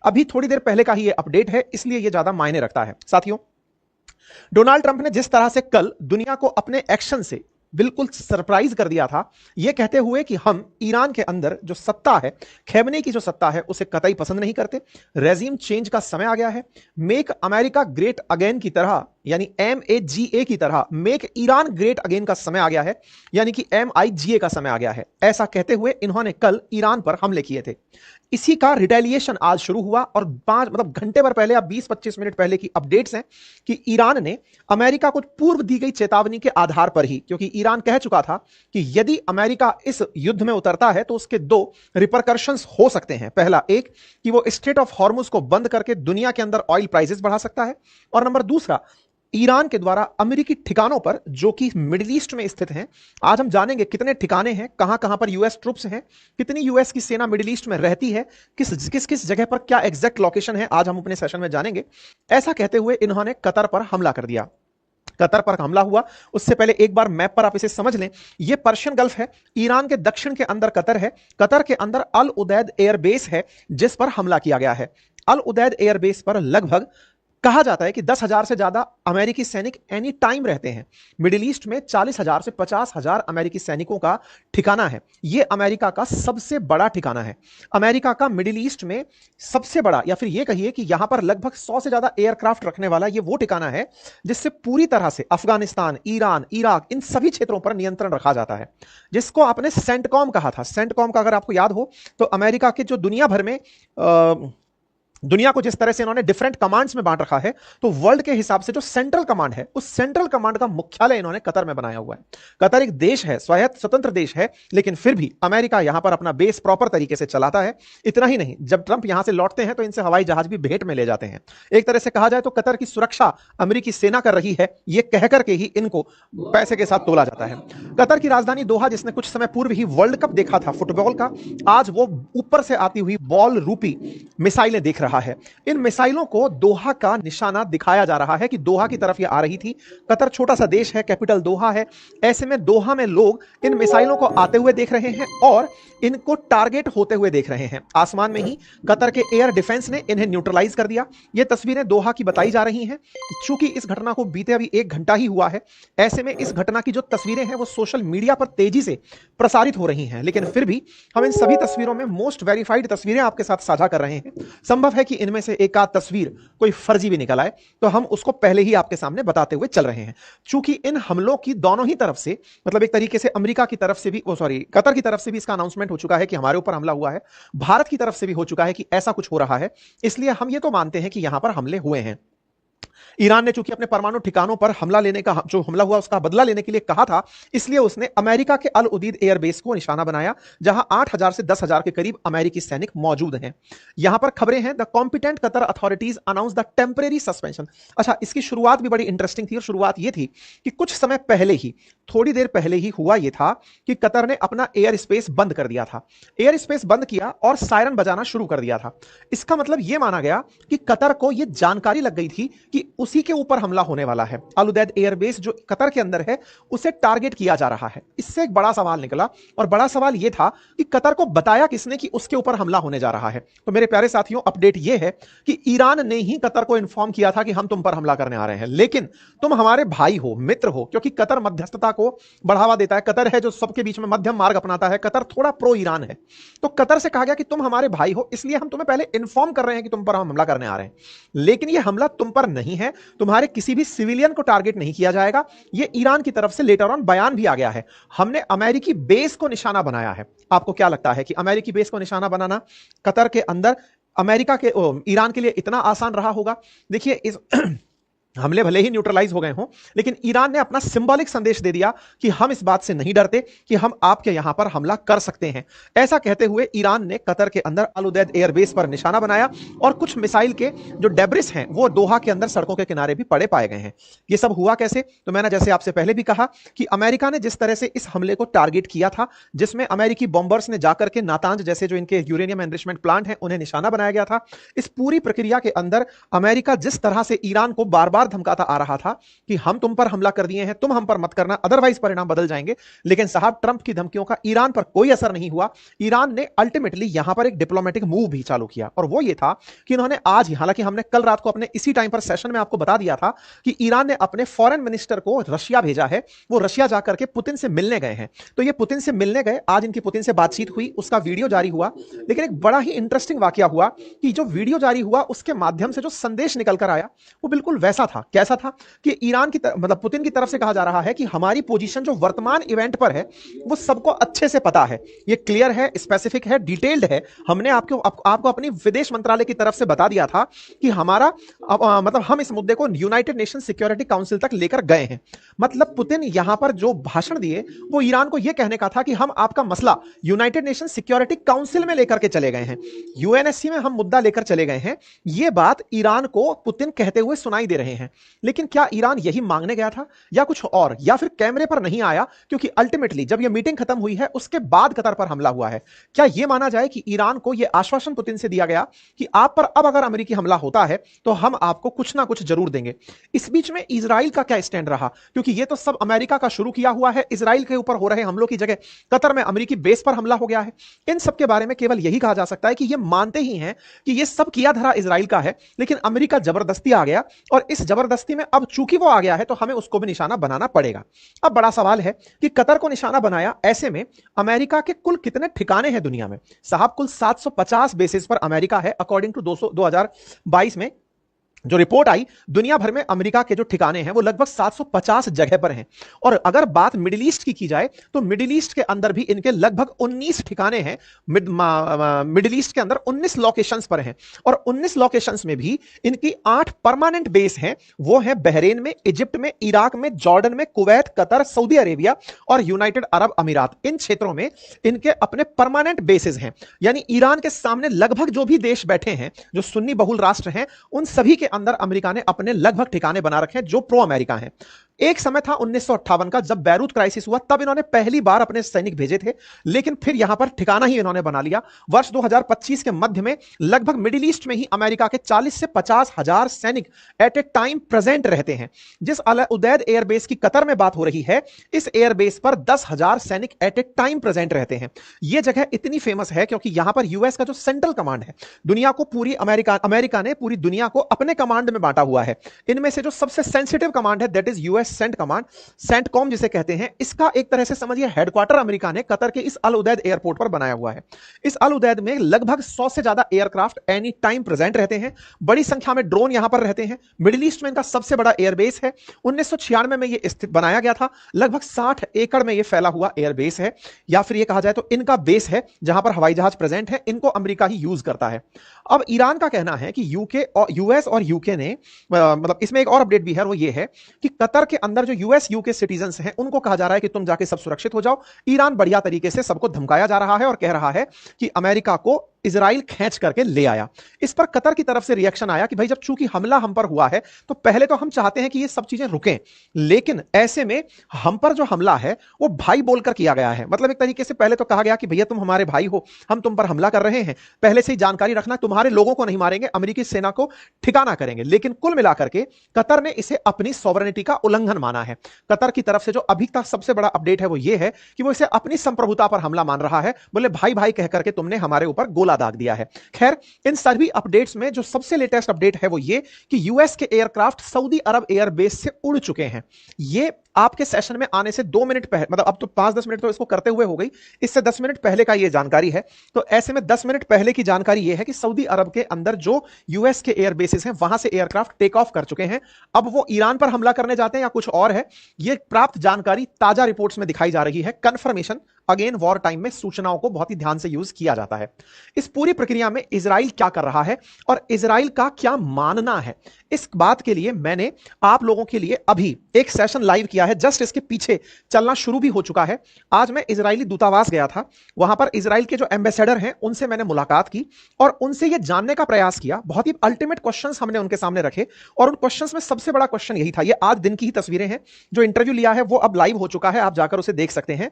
अभी थोड़ी देर पहले का ही ये अपडेट है, इसलिए ये ज्यादा मायने रखता है। साथियों, डोनाल्ड ट्रंप ने जिस तरह से कल दुनिया को अपने एक्शन से बिल्कुल सरप्राइज कर दिया था, यह कहते हुए कि हम ईरान के अंदर जो सत्ता है, खैमने की जो सत्ता है, उसे कतई पसंद नहीं करते, रेजिम चेंज का समय आ गया है, मेक अमेरिका ग्रेट अगेन की तरह, यानी MAGA की तरह मेक ईरान ग्रेट अगेन का समय आ गया है, यानी कि MIGA का समय आ गया है। ऐसा कहते हुए इन्होंने कल ईरान पर हमले किए थे। इसी का रिटेलिएशन आज शुरू हुआ और घंटे भर पहले, अब 20-25 मिनट पहले की अपडेट्स हैं कि ईरान ने अमेरिका को पूर्व दी गई चेतावनी के आधार पर ही, क्योंकि ईरान कह चुका था कि यदि अमेरिका इस युद्ध में उतरता है तो उसके दो रिपरकर्शंस हो सकते हैं। पहला, एक कि वो स्ट्रेट ऑफ हॉर्मुज को बंद करके दुनिया के अंदर ऑयल प्राइसेस बढ़ा सकता है, और नंबर दूसरा, ईरान के द्वारा अमेरिकी ठिकानों पर जो कि मिडिल ईस्ट में स्थित हैं, आज हम जानेंगे कितने ठिकाने हैं, कहां कहां पर यूएस ट्रुप्स हैं, कितनी यूएस की सेना मिडिल ईस्ट में रहती है, किस किस किस जगह पर क्या एग्जैक्ट लोकेशन है, आज हम अपने सेशन में जानेंगे। ऐसा कहते हुए इन्होंने कतर पर हमला कर दिया। कतर पर हमला हुआ, उससे पहले एक बार मैप पर आप इसे समझ लें। यह पर्शियन गल्फ है, ईरान के दक्षिण के अंदर कतर है, कतर के अंदर अल उदैद एयरबेस है जिस पर हमला किया गया है। अल उदैद एयरबेस पर लगभग कहा जाता है कि 10,000 से ज्यादा अमेरिकी सैनिक एनी टाइम रहते हैं। मिडिल ईस्ट में 40,000 से 50,000 अमेरिकी सैनिकों का ठिकाना है। यह अमेरिका का सबसे बड़ा ठिकाना है। अमेरिका का मिडिल ईस्ट में सबसे बड़ा, या फिर यह कहिए कि यहां पर लगभग 100 से ज्यादा एयरक्राफ्ट रखने वाला यह वो ठिकाना है जिससे पूरी तरह से अफगानिस्तान, ईरान, इराक, इन सभी क्षेत्रों पर नियंत्रण रखा जाता है, जिसको आपने सेंटकॉम कहा था। सेंटकॉम का अगर आपको याद हो तो अमेरिका के जो दुनिया भर में दुनिया को जिस तरह से इन्होंने डिफरेंट कमांड्स में बांट रखा है, तो वर्ल्ड के हिसाब से जो सेंट्रल कमांड है, उस सेंट्रल कमांड का मुख्यालय इन्होंने कतर में बनाया हुआ है। कतर एक देश है, स्वायत्त स्वतंत्र देश है, लेकिन फिर भी अमेरिका यहां पर अपना बेस प्रॉपर तरीके से चलाता है। इतना ही नहीं, जब ट्रंप यहां से लौटते हैं तो इनसे हवाई जहाज भी भेंट में ले जाते हैं। एक तरह से कहा जाए तो कतर की सुरक्षा अमेरिकी सेना कर रही है, यह कहकर के ही इनको पैसे के साथ तोला जाता है। कतर की राजधानी दोहा, जिसने कुछ समय पूर्व ही वर्ल्ड कप देखा था फुटबॉल का, आज वो ऊपर से आती हुई बॉल रूपी मिसाइलें देख रहा है। इन मिसाइलों को दोहा का निशाना दिखाया जा रहा है कि दोहा की तरफ ये आ रही थी। कतर छोटा सा देश है, कैपिटल दोहा है, ऐसे में दोहा में लोग इन मिसाइलों को आते हुए देख रहे हैं और इनको टारगेट होते हुए देख रहे हैं। आसमान में ही कतर के एयर डिफेंस ने इन्हें न्यूट्रलाइज कर दिया। ये तस्वीरें दोहा की बताई जा रही हैं। चूंकि इस घटना को बीते अभी 1 घंटा ही हुआ है, ऐसे में इस घटना की जो तस्वीरें हैं वो सोशल मीडिया पर तेजी से प्रसारित हो रही हैं, लेकिन फिर भी हम इन सभी तस्वीरों में मोस्ट वेरीफाइड तस्वीरें आपके साथ साझा कर रहे हैं। संभव है कि इनमें से एक आध तस्वीर कोई फर्जी भी निकल आए, तो हम उसको पहले ही आपके सामने बताते हुए चल रहे हैं। चूंकि इन हमलों की दोनों ही तरफ से, मतलब एक तरीके से अमेरिका की तरफ से भी, कतर की तरफ से भी इसका अनाउंसमेंट हो चुका है कि हमारे ऊपर हमला हुआ है, भारत की तरफ से भी हो चुका है कि ऐसा कुछ हो रहा है, इसलिए हम ये तो मानते हैं कि यहां पर हमले हुए हैं। ईरान ने चूंकि अपने परमाणु ठिकानों पर हमला लेने का, जो हमला हुआ उसका बदला लेने के लिए कहा था, इसलिए उसने अमेरिका के अल उदीद एयरबेस को निशाना बनाया, जहां 8,000 से 10,000 के करीब अमेरिकी सैनिक मौजूद हैं। यहां पर खबरें हैं, the competent Qatar authorities announce the temporary suspension. अच्छा, इसकी शुरुआत भी बड़ी इंटरेस्टिंग थी, और शुरुआत यह थी कि कुछ समय पहले ही, थोड़ी देर पहले ही हुआ यह था कि कतर ने अपना एयर स्पेस बंद कर दिया था। एयर स्पेस बंद किया और सायरन बजाना शुरू कर दिया था। इसका मतलब यह माना गया कि कतर को यह जानकारी लग गई थी कि उसी के ऊपर हमला होने वाला है। अल उदैद एयरबेस जो कतर के अंदर है, उसे टारगेट किया जा रहा है। इससे एक बड़ा सवाल निकला, और बड़ा सवाल यह था कि कतर को बताया किसने कि उसके ऊपर हमला होने जा रहा है। तो मेरे प्यारे साथियों, अपडेट यह है कि ईरान ने ही कतर को इन्फॉर्म किया था कि हम तुम पर हमला करने आ रहे हैं, लेकिन तुम हमारे भाई हो, मित्र हो, क्योंकि कतर मध्यस्थता को बढ़ावा देता है। कतर है जो सबके बीच में मध्यम मार्ग अपनाता है। कतर थोड़ा प्रो ईरान है। तो कतर से कहा गया कि तुम हमारे भाई हो, इसलिए हम तुम्हें पहले इन्फॉर्म कर रहे हैं कि तुम पर हम हमला करने आ रहे हैं, लेकिन यह हमला तुम पर नहीं है, तुम्हारे किसी भी सिविलियन को टारगेट नहीं किया जाएगा। यह ईरान की तरफ से लेटर ऑन बयान भी आ गया है। हमने अमेरिकी बेस को निशाना बनाया है। आपको क्या लगता है कि अमेरिकी बेस को निशाना बनाना कतर के अंदर अमेरिका के ईरान के लिए इतना आसान रहा होगा? देखिए, इस हमले भले ही न्यूट्रलाइज हो गए हों, लेकिन ईरान ने अपना सिंबॉलिक संदेश दे दिया कि हम इस बात से नहीं डरते कि हम आपके यहां पर हमला कर सकते हैं। ऐसा कहते हुए ईरान ने कतर के अंदर अल उदैद एयरबेस पर निशाना बनाया, और कुछ मिसाइल के जो डेब्रिस हैं वो दोहा के अंदर सड़कों के किनारे भी पड़े पाए गए हैं। ये सब हुआ कैसे? तो मैंने जैसे आपसे पहले भी कहा कि अमेरिका ने जिस तरह से इस हमले को टारगेट किया था, जिसमें अमेरिकी बॉम्बर्स ने जाकर के नातांज जैसे जो इनके यूरेनियम एनरिचमेंट प्लांट हैं उन्हें निशाना बनाया गया था, इस पूरी प्रक्रिया के अंदर अमेरिका जिस तरह से ईरान को बार बार बार धमकाता आ रहा था कि हम तुम पर हमला कर दिए हैं, तुम हम पर मत करना, अदरवाइज परिणाम बदल जाएंगे। लेकिन साहब, ट्रंप की धमकियों का ईरान पर कोई असर नहीं हुआ। ईरान ने अल्टीमेटली यहां पर एक डिप्लोमेटिक मूव भी चालू किया, और वो ये था कि इन्होंने आज ही, हालांकि हमने कल रात को अपने इसी टाइम पर सेशन में आपको बता दिया था कि ईरान ने अपने फॉरेन मिनिस्टर को रशिया भेजा है, वो रशिया जाकर के पुतिन से मिलने गए हैं। तो ये पुतिन से मिलने गए, आज इनकी पुतिन से बातचीत हुई, उसका वीडियो जारी हुआ। लेकिन एक बड़ा ही इंटरेस्टिंग वाकया हुआ कि जो वीडियो जारी हुआ उसके माध्यम से जो संदेश निकल कर आया वो बिल्कुल वैसा था। कैसा था कि ईरान की मतलब पुतिन की तरफ से कहा जा रहा है कि हमारी पोजीशन जो वर्तमान इवेंट पर है वो सबको अच्छे से पता है, ये क्लियर है, स्पेसिफिक है, डिटेल्ड है। हमने आपको अपनी विदेश मंत्रालय की तरफ से बता दिया था कि हमारा मतलब हम इस मुद्दे को यूनाइटेड नेशन सिक्योरिटी काउंसिल तक लेकर गए हैं। मतलब पुतिन यहां पर जो भाषण दिए वो ईरान को यह कहने का था कि हम आपका मसला यूनाइटेड नेशन सिक्योरिटी काउंसिल में लेकर के चले गए हैं, यूएनएससी में हम मुद्दा लेकर चले गए हैं। यह बात ईरान को पुतिन कहते हुए सुनाई दे रहे हैं। लेकिन क्या ईरान यही मांगने गया था या कुछ और, या फिर कैमरे पर नहीं आया? क्योंकि अल्टीमेटली जब यह मीटिंग खत्म हुई है उसके बाद कतर पर हमला हुआ है। क्या यह माना जाए कि ईरान को यह आश्वासन पुतिन से दिया गया कि आप पर अब अगर अमेरिकी हमला होता है तो हम आपको कुछ ना कुछ जरूर देंगे? इस बीच में इजराइल का क्या स्टैंड रहा? क्योंकि यह तो सब अमेरिका का शुरू किया हुआ है, इजराइल के ऊपर हो रहे हमलों की जगह कतर में अमेरिकी बेस पर हमला हो गया है। इन सब के बारे में केवल यही कहा जा सकता है कि यह मानते ही हैं कि यह सब किया धरा इजराइल का है, लेकिन अमेरिका जबरदस्ती आ गया, और इस जबरदस्ती में अब चूंकि वो आ गया है तो हमें उसको भी निशाना बनाना पड़ेगा। अब बड़ा सवाल है कि कतर को निशाना बनाया, ऐसे में अमेरिका के कुल कितने ठिकाने हैं दुनिया में? साहब, कुल 750 बेसिस पर अमेरिका है, अकॉर्डिंग टू 2022 में जो रिपोर्ट आई। दुनिया भर में अमेरिका के जो ठिकाने हैं वो लगभग 750 जगह पर हैं। और अगर बात मिडिल ईस्ट की जाए तो मिडिल ईस्ट के अंदर भी इनके लगभग 19 ठिकाने हैं। मिडिल ईस्ट के अंदर 19 लोकेशंस पर हैं, और 19 लोकेशंस में भी इनकी 8 परमानेंट बेस हैं। वो है बहरीन में, इजिप्ट में, इराक में, जॉर्डन में, कुवैत, कतर, सऊदी अरेबिया और यूनाइटेड अरब अमीरात। इन क्षेत्रों में इनके अपने परमानेंट बेसिस हैं। यानी ईरान के सामने लगभग जो भी देश बैठे हैं, जो सुन्नी बहुल राष्ट्र हैं, उन सभी के अंदर अमेरिका ने अपने लगभग ठिकाने बना रखे हैं जो प्रो अमेरिका हैं। एक समय था 1958 का, जब बैरूत क्राइसिस हुआ, तब इन्होंने पहली बार अपने सैनिक भेजे थे, लेकिन फिर यहां पर ठिकाना ही इन्होंने बना लिया। वर्ष 2025 के मध्य में लगभग मिडिल ईस्ट में ही अमेरिका के 40 से 50 हजार सैनिक एट ए टाइम प्रेजेंट रहते हैं। जिस अल उदैद एयरबेस की कतर में बात हो रही है, इस एयरबेस पर 10,000 सैनिक एट ए टाइम प्रेजेंट रहते हैं। यह जगह इतनी फेमस है क्योंकि यहां पर यूएस का जो सेंट्रल कमांड है, दुनिया को पूरी अमेरिका ने पूरी दुनिया को अपने कमांड में बांटा हुआ है। इनमें से जो सबसे सेंसिटिव कमांड है that is US cent command, CENTCOM जिसे कहते हैं, इसका एक तरह से समझिए हेडक्वार्टर अमेरिका ने कतर के इस अल उदैद एयरपोर्ट पर बनाया हुआ है। इस अल उदैद में लगभग 100 से ज्यादा एयरक्राफ्ट एनी टाइम प्रेजेंट रहते हैं। बड़ी संख्या में ड्रोन यहां पर रहते हैं। मिडिल ईस्ट में इनका सबसे बड़ा एयरबेस है। 1996 में यह स्थित बनाया गया था। लगभग 60 एकड़ में यह फैला हुआ एयरबेस है, या फिर यह कहा जाए तो इनका बेस है जहां पर हवाई जहाज प्रेजेंट है। इनको अमेरिका ही यूज करता है। अब ईरान का कहना है कि यूएस और यूके ने मतलब इसमें एक और अपडेट भी है, वो ये है कि कतर के अंदर जो यूएस यूके सिटीजन्स हैं उनको कहा जा रहा है कि तुम जाके सब सुरक्षित हो जाओ। ईरान बढ़िया तरीके से सबको धमकाया जा रहा है और कह रहा है कि अमेरिका को इजराइल खींच करके ले आया। इस पर कतर की तरफ से रिएक्शन आया कि भाई जब चूंकि हमला हम पर हुआ है तो पहले तो हम चाहते हैं कि ये सब चीजें रुकें, लेकिन ऐसे में हम पर जो हमला है वो भाई बोलकर किया गया है। मतलब एक तरीके से पहले तो कहा गया कि भैया तुम हमारे भाई हो, हम तुम पर हमला कर रहे हैं, पहले से ही जानकारी रखना, तुम्हारे लोगों को नहीं मारेंगे, अमेरिकी सेना को ठिकाना करेंगे। लेकिन कुल मिलाकर के कतर ने इसे अपनी सॉवरेनिटी का उल्लंघन माना है। कतर की तरफ से जो अभी तक सबसे बड़ा अपडेट है वो ये है कि वो इसे अपनी संप्रभुता पर हमला मान रहा है। बोले भाई भाई कहकर के तुमने हमारे ऊपर गोला दाग दिया है। खैर, इन सभी अपडेट्स में जो सबसे लेटेस्ट अपडेट है वो ये कि यूएस के एयरक्राफ्ट सऊदी अरब एयरबेस से उड़ चुके हैं। ये आपके सेशन में आने से 2 मिनट पहले, मतलब अब तो 5-10 मिनट तो इसको करते हुए हो गई, इससे 10 मिनट पहले का ये जानकारी है। तो ऐसे में 10 मिनट पहले की जानकारी ये है कि सऊदी अरब के अंदर जो यूएस के एयरबेसेस हैं वहां से एयरक्राफ्ट टेक ऑफ कर चुके हैं। अब वो ईरान पर हमला करने जाते हैं या कुछ और है, ये प्राप्त जानकारी ताजा रिपोर्ट्स में दिखाई जा रही है। कंफर्मेशन अगेन वॉर टाइम में सूचनाओं को बहुत ही ध्यान से यूज किया जाता है। इस पूरी प्रक्रिया में इजराइल क्या कर रहा है और इजराइल का क्या मानना है, इस बात के लिए मैंने आप लोगों के लिए अभी एक सेशन लाइव किया है। जस्ट इसके पीछे चलना शुरू भी हो चुका है। आज मैं इजरायली दूतावास गया था, वहां पर इजराइल के जो एम्बेसडर हैं उनसे मैंने मुलाकात की और उनसे यह जानने का प्रयास किया। बहुत ही अल्टीमेट क्वेश्चंस हमने उनके सामने रखे और उन क्वेश्चंस में सबसे बड़ा क्वेश्चन यही था। ये आज दिन की ही तस्वीरें हैं, जो इंटरव्यू लिया है वो अब लाइव हो चुका है, आप जाकर उसे देख सकते हैं।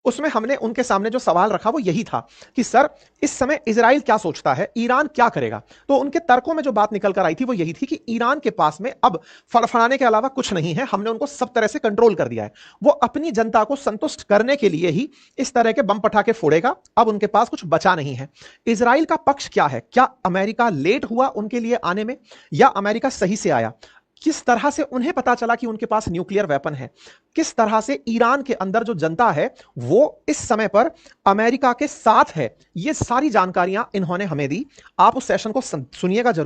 उसमें हमने उनके सामने जो सवाल रखा वो यही था कि सर इस समय इजराइल क्या सोचता है, ईरान क्या करेगा। तो उनके तर्कों में जो बात निकल कर आई थी वो यही थी कि ईरान के पास में अब फड़फड़ाने के अलावा कुछ नहीं है, हमने उनको सब तरह से कंट्रोल कर दिया है, वो अपनी जनता को संतुष्ट करने के लिए ही इस तरह के बम पटाखे फोड़ेगा, अब उनके पास कुछ बचा नहीं है। इजराइल का पक्ष क्या है, क्या अमेरिका लेट हुआ उनके लिए आने में या अमेरिका सही से आया, किस तरह से उन्हें पता चला कि उनके पास न्यूक्लियर वेपन है, किस तरह से ईरान के अंदर जो जनता है वो इस समय पर अमेरिका के साथ है, ये सारी जानकारियां इन्होंने हमें दी। आप उस सेशन को सुनिएगा जरूर।